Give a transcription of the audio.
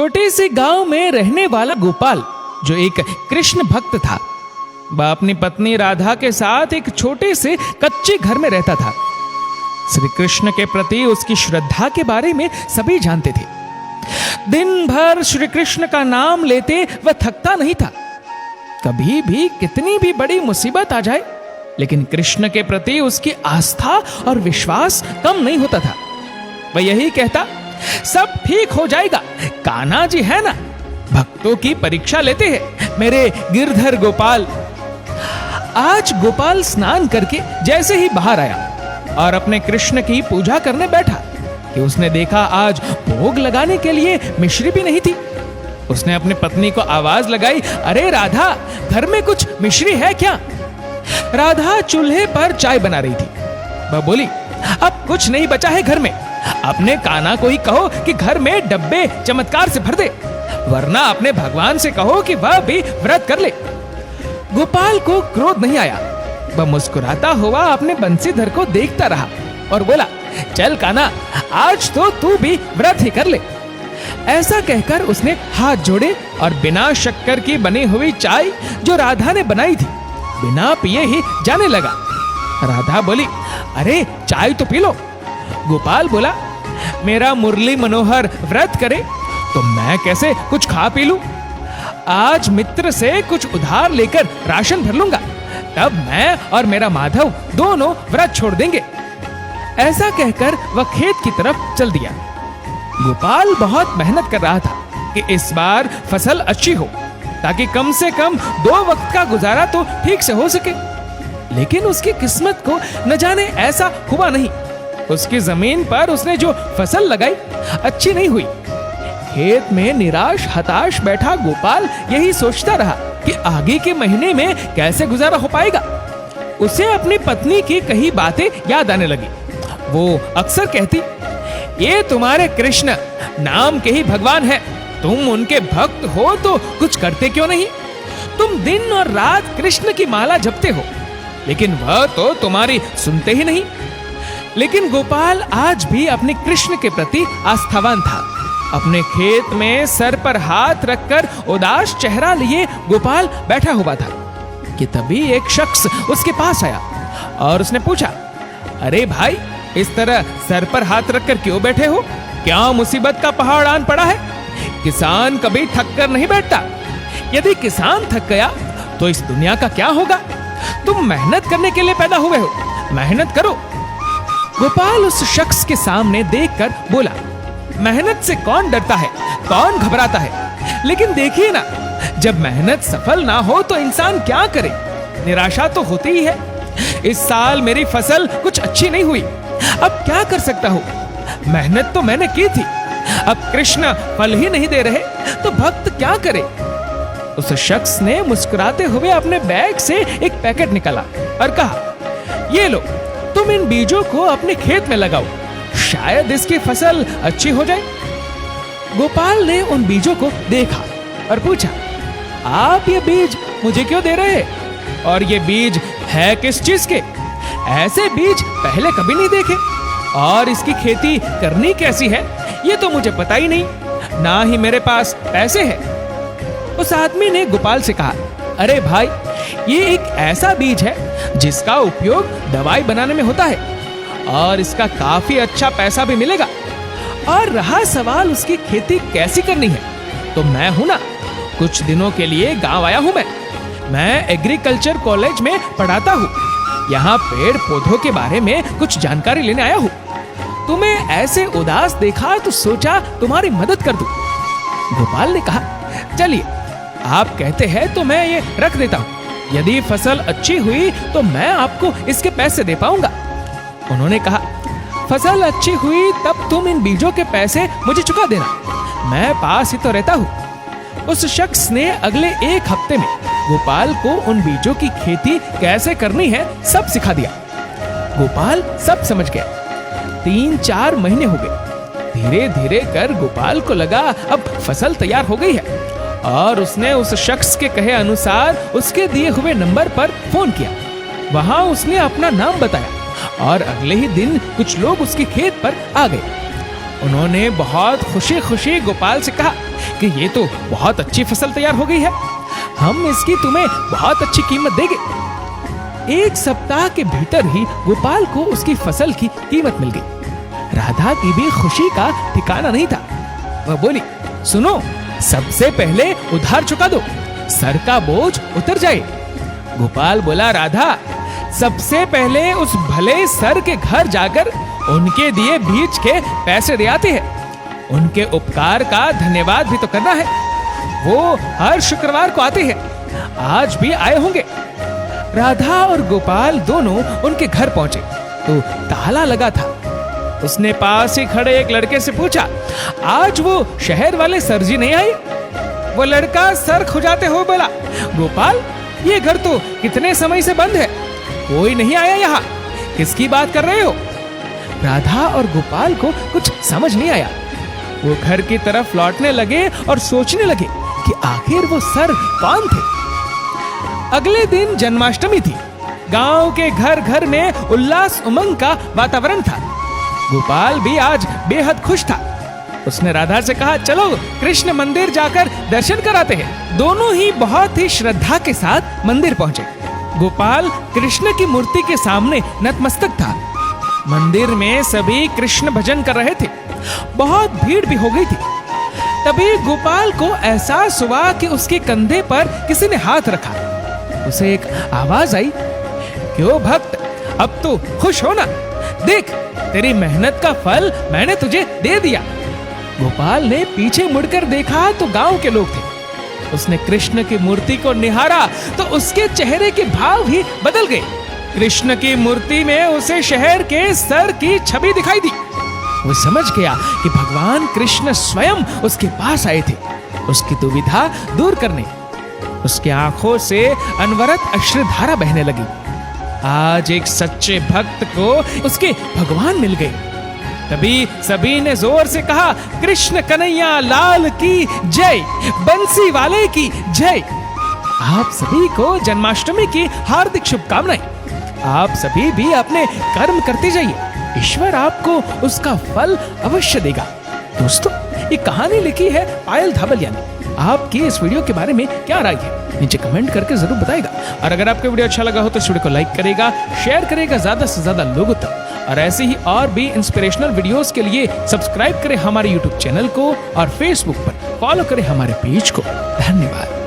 छोटे से गांव में रहने वाला गोपाल, जो एक कृष्ण भक्त था, वह अपनी पत्नी राधा के साथ एक छोटे से कच्चे घर में रहता था। श्री कृष्ण के प्रति उसकी श्रद्धा के बारे में सभी जानते थे। दिन भर श्री कृष्ण का नाम लेते वह थकता नहीं था। कभी भी कितनी भी बड़ी मुसीबत आ जाए, लेकिन कृष्ण के प्रति उसकी आस्था और विश्वास कम नहीं होता था। वह यही कहता, सब ठीक हो जाएगा, कान्हा जी है ना, भक्तों की परीक्षा लेते हैं मेरे गिरधर गोपाल। आज गोपाल स्नान करके जैसे ही बाहर आया और अपने कृष्ण की पूजा करने बैठा कि उसने देखा आज भोग लगाने के लिए मिश्री भी नहीं थी। उसने अपनी पत्नी को आवाज लगाई, अरे राधा, घर में कुछ मिश्री है क्या? राधा चूल्हे पर चाय बना रही थी। वह बोली, अब कुछ नहीं बचा है घर में, अपने कान्हा को ही कहो कि घर में डब्बे चमत्कार से भर दे, वरना अपने भगवान से कहो कि वह भी व्रत कर ले। गोपाल को क्रोध नहीं आया। वह मुस्कुराता हुआ अपने बंसीधर को देखता रहा और बोला, चल कान्हा, आज तो तू भी व्रत ही कर ले। ऐसा कहकर उसने हाथ जोड़े और बिना शक्कर की बनी हुई चाय जो राधा ने बनाई थी, बिना पिए ही जाने लगा। राधा बोली, अरे चाय तो पी लो। गोपाल बोला, मेरा मुरली मनोहर व्रत करे तो मैं कैसे कुछ खा पी लूं? आज मित्र से कुछ उधार लेकर राशन भर लूंगा, तब मैं और मेरा माधव दोनों व्रत छोड़ देंगे। ऐसा कहकर वह खेत की तरफ चल दिया। गोपाल बहुत मेहनत कर रहा था कि इस बार फसल अच्छी हो, ताकि कम से कम 2 वक्त का गुजारा तो ठीक से हो सके। लेकिन उसकी किस्मत को न जाने ऐसा हुआ नहीं। उसकी जमीन पर उसने जो फसल लगाई अच्छी नहीं हुई। खेत में निराश हताश बैठा गोपाल यही सोचता रहा कि आगे के महीने में कैसे गुजारा हो पाएगा। उसे अपनी पत्नी की कही बातें याद आने लगी। वो अक्सर कहती, ये तुम्हारे कृष्ण नाम के ही भगवान है, तुम उनके भक्त हो तो कुछ करते क्यों नहीं? तुम दिन और रात कृष्ण की माला जपते हो, लेकिन वह तो तुम्हारी सुनते ही नहीं। लेकिन गोपाल आज भी अपने कृष्ण के प्रति आस्थावान था। अपने खेत में सर पर हाथ रखकर उदास चेहरा लिए गोपाल बैठा हुआ था कि तभी एक शख्स उसके पास आया और उसने पूछा, अरे भाई, इस तरह सर पर हाथ रखकर क्यों बैठे हो? क्या मुसीबत का पहाड़ आन पड़ा है? किसान कभी थक कर नहीं बैठता। यदि किसान थक गया तो इस दुनिया का क्या होगा? तुम मेहनत करने के लिए पैदा हुए हो, मेहनत करो। गोपाल उस शख्स के सामने देखकर बोला, मेहनत से कौन डरता है, कौन घबराता है? लेकिन देखिए ना, जब मेहनत सफल ना हो तो इंसान क्या करे? निराशा तो होती ही है। इस साल मेरी फसल कुछ अच्छी नहीं हुई, अब क्या कर सकता हूँ? मेहनत तो मैंने की थी, अब कृष्ण फल ही नहीं दे रहे तो भक्त क्या करे? उस शख्स ने मुस्कुराते हुए अपने बैग से एक पैकेट निकाला और कहा, ये लो, तुम इन बीजों को अपने खेत में लगाओ, शायद इसकी फसल अच्छी हो जाए। गोपाल ने उन बीजों को देखा और पूछा, आप ये बीज मुझे क्यों दे रहे हैं? और ये बीज है किस चीज के? ऐसे बीज पहले कभी नहीं देखे, और इसकी खेती करनी कैसी है ये तो मुझे पता ही नहीं, ना ही मेरे पास पैसे हैं। उस आदमी ने गोपाल से कहा, अरे भाई, ये एक ऐसा बीज है जिसका उपयोग दवाई बनाने में होता है और इसका काफी अच्छा पैसा भी मिलेगा। और रहा सवाल उसकी खेती कैसी करनी है, तो मैं हूं ना, कुछ दिनों के लिए गांव आया हूं। मैं एग्रीकल्चर कॉलेज में पढ़ाता हूं, यहाँ पेड़ पौधों के बारे में कुछ जानकारी लेने आया हूं। तुम्हें ऐसे उदास देखा तो सोचा तुम्हारी मदद कर दूं। गोपाल ने कहा, चलिए, आप कहते हैं तो मैं ये रख देता हूँ। यदि फसल अच्छी हुई तो मैं आपको इसके पैसे दे पाऊंगा। उन्होंने कहा, फसल अच्छी हुई तब तुम इन बीजों के पैसे मुझे चुका देना, मैं पास ही तो रहता हूँ। उस शख्स ने अगले 1 हफ्ते में गोपाल को उन बीजों की खेती कैसे करनी है सब सिखा दिया। गोपाल सब समझ गया। 3-4 महीने हो गए। धीरे धीरे कर गोपाल को लगा अब फसल तैयार हो गई है, और उसने उस शख्स के कहे अनुसार उसके दिए हुए नंबर पर फोन किया। वहां उसने अपना नाम बताया और अगले ही दिन कुछ लोग उसके खेत पर आ गए। उन्होंने बहुत खुशी खुशी गोपाल से कहा कि ये तो बहुत अच्छी फसल तैयार हो गई है, हम इसकी तुम्हें बहुत अच्छी कीमत देंगे। 1 सप्ताह के भीतर ही गोपाल को उसकी फसल की कीमत मिल गई। राधा की भी खुशी का ठिकाना नहीं था। वह बोली, सुनो, सबसे पहले उधार चुका दो, सर का बोझ उतर जाए। गोपाल बोला, राधा, सबसे पहले उस भले सर के घर जाकर उनके दिए बीज के पैसे दे आते हैं। उनके उपकार का धन्यवाद भी तो करना है। वो हर शुक्रवार को आते हैं, आज भी आए होंगे। राधा और गोपाल दोनों उनके घर पहुंचे तो ताला लगा था। उसने पास ही खड़े एक लड़के से पूछा, आज वो शहर वाले सरजी नहीं आए? वो लड़का सर खुजाते हुए बोला, गोपाल, ये घर तो कितने समय से बंद है, कोई नहीं आया यहाँ, किसकी बात कर रहे हो? राधा और गोपाल को कुछ समझ नहीं आया। वो घर की तरफ लौटने लगे और सोचने लगे कि आखिर वो सर कौन थे। अगले दिन जन्माष्टमी थी। गांव के घर घर में उल्लास उमंग का वातावरण था। गोपाल भी आज बेहद खुश था। उसने राधा से कहा, चलो कृष्ण मंदिर जाकर दर्शन कराते हैं। दोनों ही बहुत ही श्रद्धा के साथ मंदिर पहुंचे। गोपाल कृष्ण की मूर्ति के सामने नतमस्तक था। मंदिर में सभी कृष्ण भजन कर रहे थे। बहुत भीड़ भी हो गई थी। तभी गोपाल को एहसास हुआ कि उसके कंधे पर किसी ने हाथ रखा। उसे एक आवाज आई, क्यों भक्त, अब तो खुश हो ना, देख तेरी मेहनत का फल मैंने तुझे दे दिया। गोपाल ने पीछे मुड़कर देखा तो गांव के लोग थे। उसने कृष्ण की मूर्ति को निहारा तो उसके चेहरे के भाव भी बदल गए। कृष्ण की मूर्ति में उसे शहर के सर की छवि दिखाई दी। वो समझ गया कि भगवान कृष्ण स्वयं उसके पास आए थे, उसकी दुविधा दूर करने। उसकी आंखों से अनवरत अश्रुधारा बहने लगी। आज एक सच्चे भक्त को उसके भगवान मिल गए। तभी सभी ने जोर से कहा, कृष्ण कन्हैया लाल की जय, बंसी वाले की जय। आप सभी को जन्माष्टमी की हार्दिक शुभकामनाएं। आप सभी भी अपने कर्म करते जाइए, ईश्वर आपको उसका फल अवश्य देगा। दोस्तों, ये कहानी लिखी है पायल धाबलिया ने। आपकी इस वीडियो के बारे में क्या राय है, नीचे कमेंट करके जरूर बताएगा। और अगर आपको वीडियो अच्छा लगा हो तो इस वीडियो को लाइक करेगा, शेयर करेगा ज्यादा से ज्यादा लोगों तक। और ऐसे ही और भी इंस्पिरेशनल वीडियोस के लिए सब्सक्राइब करें हमारे यूट्यूब चैनल को और फेसबुक पर फॉलो करें हमारे पेज को। धन्यवाद।